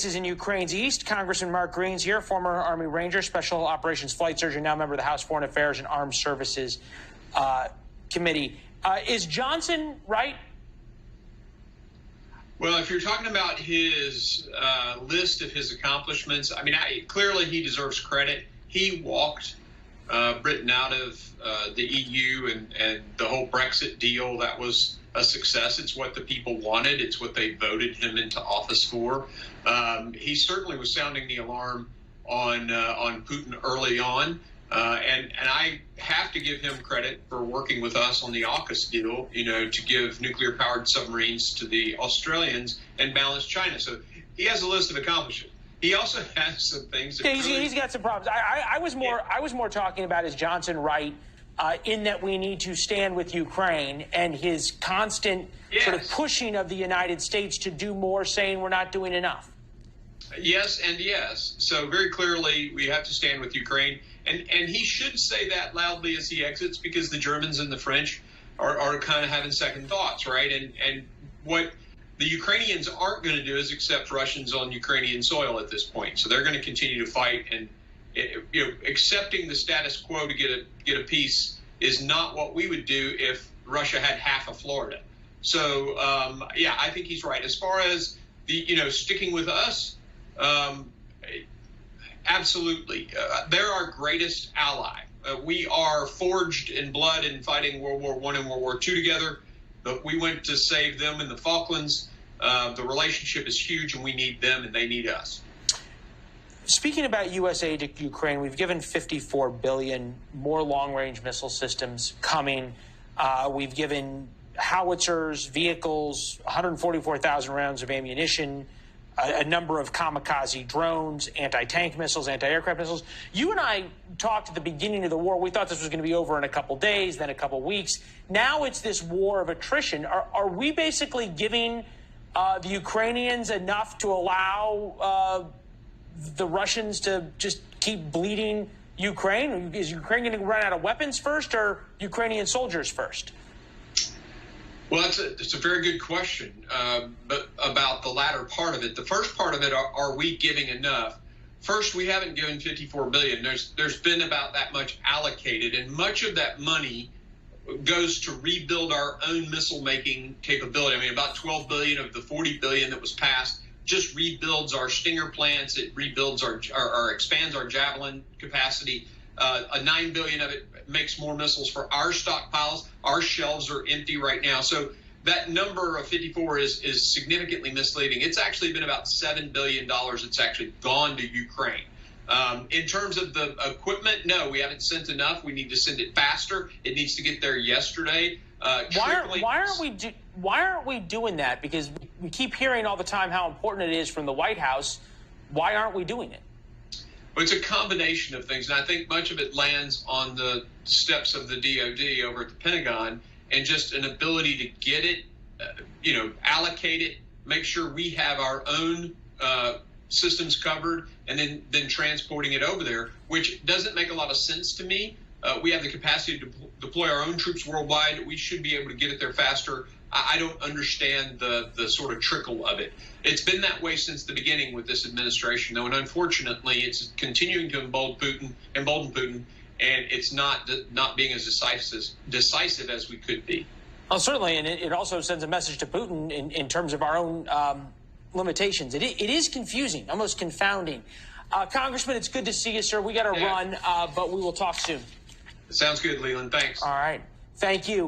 Is in Ukraine's east. Congressman Mark Green's here, former Army Ranger, Special Operations Flight Surgeon, now member of the House Foreign Affairs and Armed Services Committee. Is Johnson right? Well, if you're talking about his list of his accomplishments, I mean, clearly he deserves credit. He walked Britain out of the EU and the whole Brexit deal. That was a success. It's what the people wanted. It's what they voted him into office for. He certainly was sounding the alarm on Putin early on. And I have to give him credit for working with us on the AUKUS deal, to give nuclear-powered submarines to the Australians and balance China. So he has a list of accomplishments. He also has some things. That he's got some problems. I was more talking about, is Johnson right in that we need to stand with Ukraine, and his constant sort of pushing of the United States to do more, saying we're not doing enough. Yes and yes. So very clearly we have to stand with Ukraine. And he should say that loudly as he exits, because the Germans and the French are kind of having second thoughts, right? And what the Ukrainians aren't going to do is accept Russians on Ukrainian soil at this point. So they're going to continue to fight, and accepting the status quo to get a peace is not what we would do if Russia had half of Florida. So I think he's right. As far as the sticking with us, absolutely. They're our greatest ally. We are forged in blood in fighting World War I and World War II together. But we went to save them in the Falklands. The relationship is huge, and we need them, and they need us. Speaking about U.S. aid to Ukraine, we've given $54 billion, more long-range missile systems coming. We've given howitzers, vehicles, 144,000 rounds of ammunition, a number of kamikaze drones, anti-tank missiles, anti-aircraft missiles. You and I talked at the beginning of the war. We thought this was going to be over in a couple days, then a couple weeks. Now it's this war of attrition. Are we basically giving the Ukrainians enough to allow the Russians to just keep bleeding Ukraine? Is Ukraine going to run out of weapons first, or Ukrainian soldiers first? Well, it's a very good question, but about the latter part of it. The first part of it, are we giving enough? First, we haven't given $54 billion. There's been about that much allocated, and much of that money goes to rebuild our own missile-making capability. I mean, about $12 billion of the $40 billion that was passed just rebuilds our Stinger plants. It rebuilds our expands our Javelin capacity. $9 billion of it makes more missiles for our stockpiles. Our shelves are empty right now. So that number of 54 is significantly misleading. It's actually been about $7 billion that's actually gone to Ukraine. In terms of the equipment, no, we haven't sent enough. We need to send it faster. It needs to get there yesterday. Why aren't we doing that? Because we keep hearing all the time how important it is from the White House. Why aren't we doing it? Well, it's a combination of things, and I think much of it lands on the steps of the DOD over at the Pentagon, and just an ability to get it, allocate it, make sure we have our own systems covered, and then transporting it over there, which doesn't make a lot of sense to me. We have the capacity to deploy our own troops worldwide. We should be able to get it there faster. I don't understand the sort of trickle of it. It's been that way since the beginning with this administration, though, and unfortunately, it's continuing to embolden Putin, and it's not being as decisive as we could be. Well, certainly, and it also sends a message to Putin in terms of our own limitations. It is confusing, almost confounding. Congressman, it's good to see you, sir. We got to run, but we will talk soon. Sounds good, Leland. Thanks. All right. Thank you.